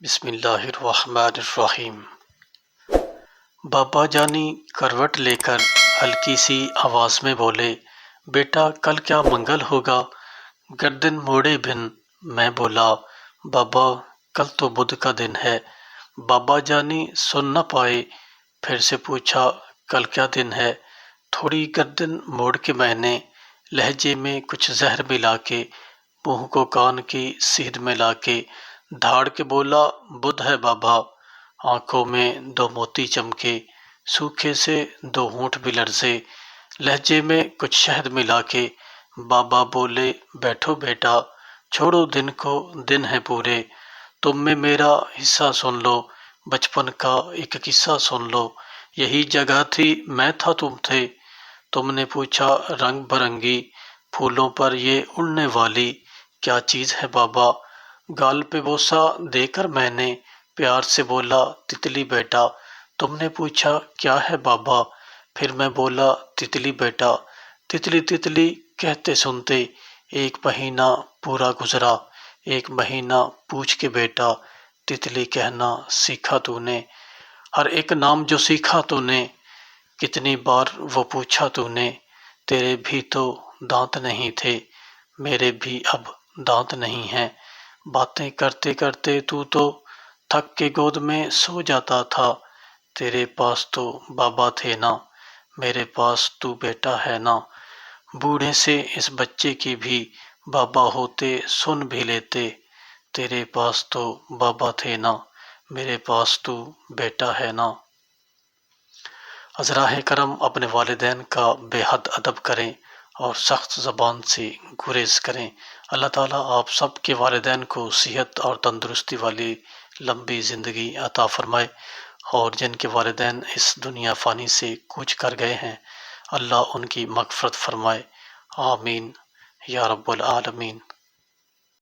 بسم اللہ الرحمن الرحیم۔ بابا جانی کروٹ لے کر ہلکی سی آواز میں بولے، بیٹا کل کیا منگل ہوگا؟ گردن موڑے بن میں بولا، بابا کل تو بدھ کا دن ہے۔ بابا جانی سن نہ پائے، پھر سے پوچھا، کل کیا دن ہے؟ تھوڑی گردن موڑ کے میں نے لہجے میں کچھ زہر ملا کے منہ کو کان کی سیدھ میں لا کے دھاڑ کے بولا، بدھ ہے بابا۔ آنکھوں میں دو موتی چمکے، سوکھے سے دو ہونٹ بھی لرزے، لہجے میں کچھ شہد ملا کے بابا بولے، بیٹھو بیٹا، چھوڑو دن کو، دن ہے پورے، تم میں میرا حصہ سن لو، بچپن کا ایک قصہ سن لو۔ یہی جگہ تھی، میں تھا، تم تھے۔ تم نے پوچھا، رنگ برنگی پھولوں پر یہ اڑنے والی کیا چیز ہے بابا؟ گال پہ بوسہ دے کر میں نے پیار سے بولا، تتلی بیٹا۔ تم نے پوچھا، کیا ہے بابا؟ پھر میں بولا، تتلی بیٹا۔ تتلی تتلی کہتے سنتے ایک مہینہ پورا گزرا، ایک مہینہ پوچھ کے بیٹا، تتلی کہنا سیکھا تو نے۔ ہر ایک نام جو سیکھا تو نے، کتنی بار وہ پوچھا تو نے۔ تیرے بھی تو دانت نہیں تھے، میرے بھی اب دانت نہیں ہیں۔ باتیں کرتے کرتے تو تھک کے گود میں سو جاتا تھا۔ تیرے پاس تو بابا تھے نا، میرے پاس تو بیٹا ہے نا۔ بوڑھے سے اس بچے کی بھی بابا ہوتے سن بھی لیتے۔ تیرے پاس تو بابا تھے نا، میرے پاس تو بیٹا ہے نا۔ ازراہ کرم اپنے والدین کا بے حد ادب کریں اور سخت زبان سے گریز کریں۔ اللہ تعالیٰ آپ سب کے والدین کو صحت اور تندرستی والی لمبی زندگی عطا فرمائے، اور جن کے والدین اس دنیا فانی سے کوچ کر گئے ہیں، اللہ ان کی مغفرت فرمائے، آمین یا رب العالمین۔